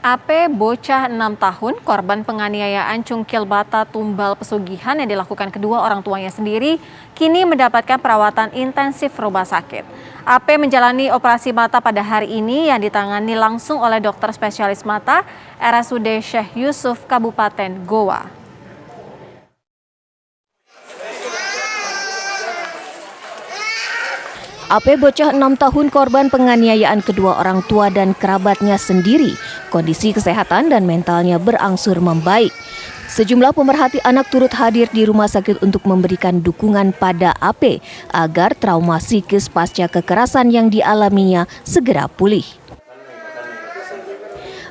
AP bocah 6 tahun, korban penganiayaan cungkil bata tumbal pesugihan yang dilakukan kedua orang tuanya sendiri, kini mendapatkan perawatan intensif rumah sakit. AP menjalani operasi mata pada hari ini yang ditangani langsung oleh dokter spesialis mata RSUD Syekh Yusuf Kabupaten Goa. AP bocah 6 tahun korban penganiayaan kedua orang tua dan kerabatnya sendiri. Kondisi kesehatan dan mentalnya berangsur membaik. Sejumlah pemerhati anak turut hadir di rumah sakit untuk memberikan dukungan pada AP agar trauma psikis pasca kekerasan yang dialaminya segera pulih.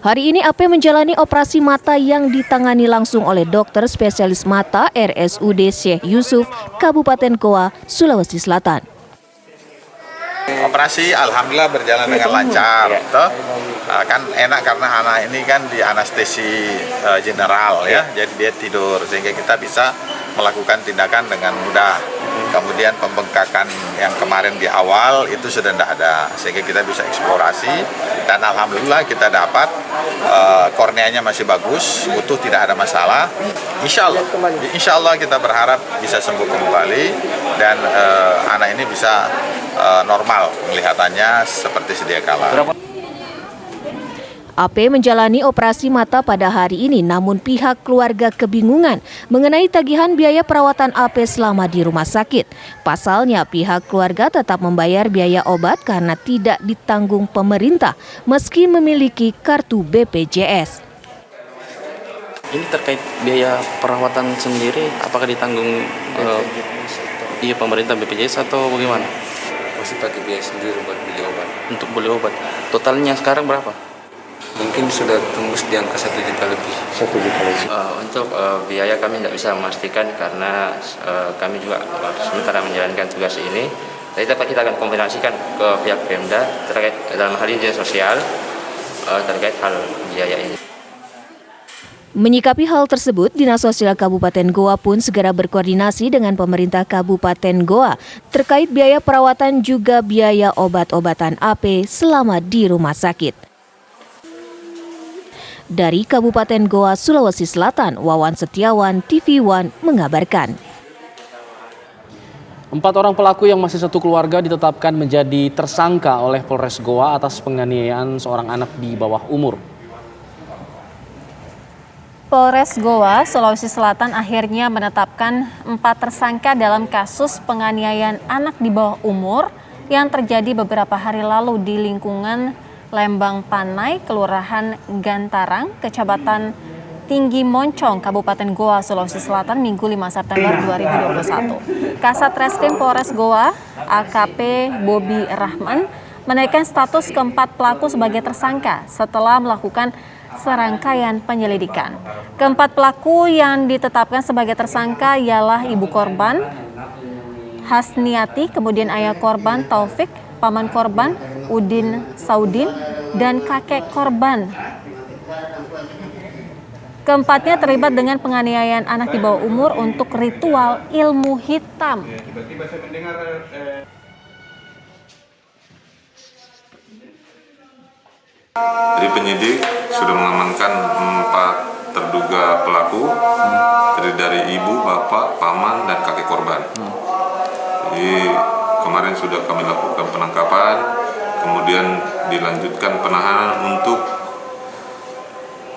Hari ini AP menjalani operasi mata yang ditangani langsung oleh dokter spesialis mata RSUD Syekh Yusuf Kabupaten Goa, Sulawesi Selatan. Operasi alhamdulillah berjalan dengan lancar. Kan enak karena anak ini kan di anestesi general ya, jadi dia tidur sehingga kita bisa melakukan tindakan dengan mudah. Kemudian pembengkakan yang kemarin di awal itu sudah tidak ada, sehingga kita bisa eksplorasi dan alhamdulillah kita dapat korneanya masih bagus, utuh, tidak ada masalah. Insya Allah kita berharap bisa sembuh kembali dan anak ini bisa normal penglihatannya seperti sedia kala. AP menjalani operasi mata pada hari ini, namun pihak keluarga kebingungan mengenai tagihan biaya perawatan AP selama di rumah sakit. Pasalnya, pihak keluarga tetap membayar biaya obat karena tidak ditanggung pemerintah, meski memiliki kartu BPJS. Ini terkait biaya perawatan sendiri, apakah ditanggung pemerintah BPJS atau bagaimana? Masih pakai biaya sendiri buat beli obat. Untuk beli obat, totalnya sekarang berapa? Mungkin sudah tembus di angka 1 juta lebih. 1 juta lebih. Untuk biaya kami tidak bisa memastikan karena kami juga sementara menjalankan tugas ini. Tapi dapat kita akan kombinasikan ke pihak Pemda terkait dalam hal ini dinas sosial terkait hal biaya ini. Menyikapi hal tersebut, Dinas Sosial Kabupaten Goa pun segera berkoordinasi dengan pemerintah Kabupaten Goa terkait biaya perawatan juga biaya obat-obatan AP selama di rumah sakit. Dari Kabupaten Goa, Sulawesi Selatan, Wawan Setiawan, TV One mengabarkan. 4 orang pelaku yang masih satu keluarga ditetapkan menjadi tersangka oleh Polres Goa atas penganiayaan seorang anak di bawah umur. Polres Goa, Sulawesi Selatan akhirnya menetapkan 4 tersangka dalam kasus penganiayaan anak di bawah umur yang terjadi beberapa hari lalu di lingkungan Lembang Panai, Kelurahan Gantarang, Kecamatan Tinggi Moncong, Kabupaten Goa, Sulawesi Selatan, Minggu 5 September 2021. Kasat Reskrim Polres Goa, AKP Bobi Rahman, menaikkan status keempat pelaku sebagai tersangka setelah melakukan serangkaian penyelidikan. Keempat pelaku yang ditetapkan sebagai tersangka ialah ibu korban, Hasniati, kemudian ayah korban Taufik, paman korban Udin Saudin, dan kakek korban. Keempatnya terlibat dengan penganiayaan anak di bawah umur untuk ritual ilmu hitam. Jadi penyidik sudah mengamankan 4 terduga pelaku, terdiri dari ibu, bapak, paman, dan kakek korban. Jadi kemarin sudah kami lakukan penangkapan, kemudian dilanjutkan penahanan untuk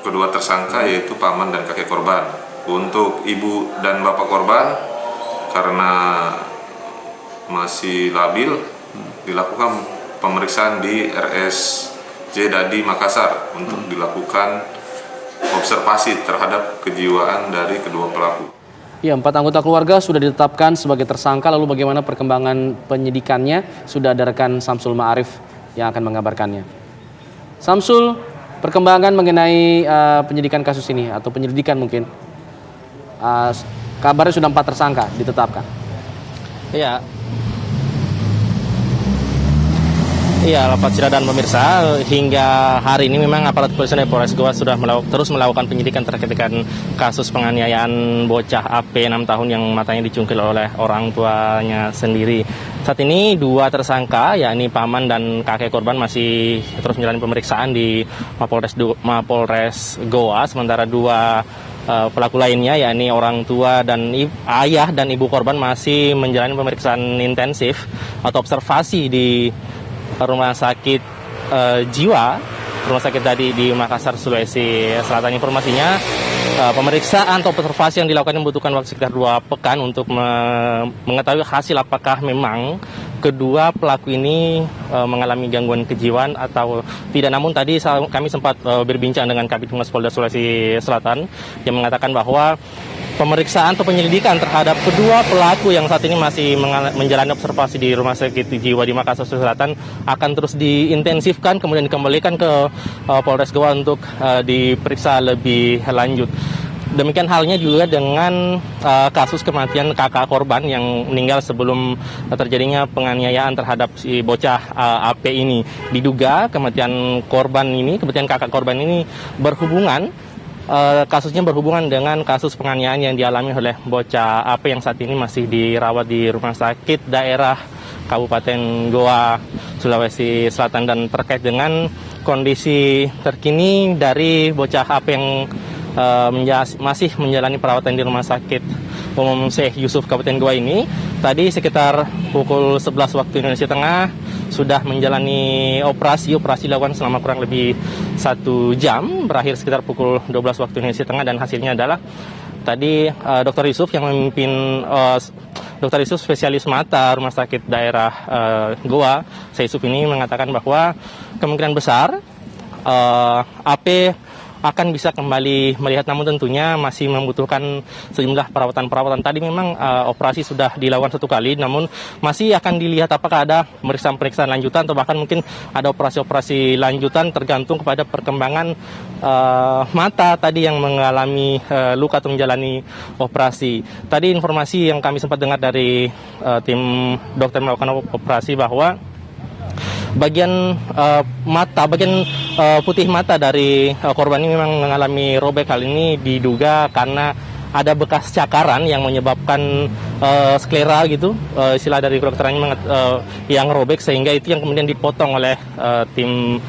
kedua tersangka yaitu paman dan kakek korban. Untuk ibu dan bapak korban karena masih labil dilakukan pemeriksaan di RSJ Dadi Makassar untuk dilakukan observasi terhadap kejiwaan dari kedua pelaku. Ya, 4 anggota keluarga sudah ditetapkan sebagai tersangka. Lalu bagaimana perkembangan penyidikannya? Sudah ada rekan Samsul Ma'arif yang akan mengabarkannya. Samsul, perkembangan mengenai penyidikan kasus ini atau penyelidikan mungkin. Kabarnya sudah 4 tersangka ditetapkan. Ya. Iya, Pak Cira dan pemirsa, hingga hari ini memang aparat kepolisian dari Polres Goa sudah terus melakukan penyidikan terkait dengan kasus penganiayaan bocah AP 6 tahun yang matanya dicungkil oleh orang tuanya sendiri. Saat ini 2 tersangka, yakni paman dan kakek korban masih terus menjalani pemeriksaan di Mapolres Goa, sementara 2 pelaku lainnya, yakni orang tua dan ayah dan ibu korban masih menjalani pemeriksaan intensif atau observasi di rumah sakit jiwa, rumah sakit tadi di Makassar, Sulawesi Selatan. Informasinya pemeriksaan atau observasi yang dilakukan membutuhkan waktu sekitar 2 pekan untuk mengetahui hasil apakah memang kedua pelaku ini mengalami gangguan kejiwaan atau tidak. Namun tadi kami sempat berbincang dengan Kabid Humas Polda Sulawesi Selatan yang mengatakan bahwa pemeriksaan atau penyelidikan terhadap kedua pelaku yang saat ini masih menjalani observasi di Rumah Sakit Jiwa di Makassar Selatan akan terus diintensifkan, kemudian dikembalikan ke Polres Goa untuk diperiksa lebih lanjut. Demikian halnya juga dengan kasus kematian kakak korban yang meninggal sebelum terjadinya penganiayaan terhadap si bocah AP ini. Diduga kematian kakak korban ini kasusnya berhubungan dengan kasus penganiayaan yang dialami oleh bocah AP yang saat ini masih dirawat di Rumah Sakit Daerah Kabupaten Goa, Sulawesi Selatan. Dan terkait dengan kondisi terkini dari bocah AP yang masih menjalani perawatan di Rumah Sakit Umum Syekh Yusuf Kabupaten Goa ini, tadi sekitar pukul 11 waktu Indonesia Tengah sudah menjalani operasi dilakukan selama kurang lebih 1 jam, berakhir sekitar pukul 12 waktu Indonesia Tengah, dan hasilnya adalah tadi Dr. Yusuf yang memimpin Dr. Yusuf spesialis mata Rumah Sakit Daerah Goa, Syekh Yusuf ini mengatakan bahwa kemungkinan besar AP akan bisa kembali melihat, namun tentunya masih membutuhkan sejumlah perawatan. Tadi memang operasi sudah dilakukan 1 kali, namun masih akan dilihat apakah ada pemeriksaan lanjutan atau bahkan mungkin ada operasi lanjutan tergantung kepada perkembangan mata tadi yang mengalami luka atau menjalani operasi. Tadi informasi yang kami sempat dengar dari tim dokter melakukan operasi bahwa bagian putih mata dari korban ini memang mengalami robek. Hal ini diduga karena ada bekas cakaran yang menyebabkan sklera gitu, istilah dari kedokterannya yang robek, sehingga itu yang kemudian dipotong oleh tim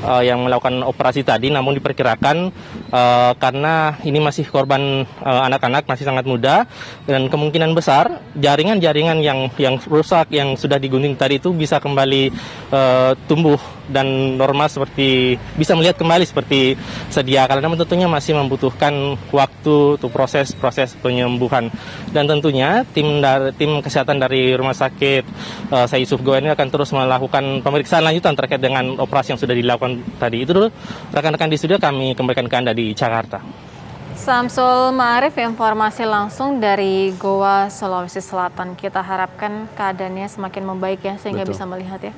yang melakukan operasi tadi. Namun diperkirakan karena ini masih korban anak-anak, masih sangat muda, dan kemungkinan besar jaringan-jaringan yang rusak yang sudah digunting tadi itu bisa kembali tumbuh dan normal, seperti bisa melihat kembali seperti sedia kala. Namun tentunya masih membutuhkan waktu untuk proses penyembuhan. Dan tentunya tim kesehatan dari Rumah Sakit Syekh Yusuf Goa ini akan terus melakukan pemeriksaan lanjutan terkait dengan operasi yang sudah dilakukan tadi. Itu dulu rekan-rekan di studio, kami kembalikan ke Anda di Jakarta. Samsul Ma'arif, informasi langsung dari Goa, Sulawesi Selatan. Kita harapkan keadaannya semakin membaik ya, sehingga bisa melihat ya.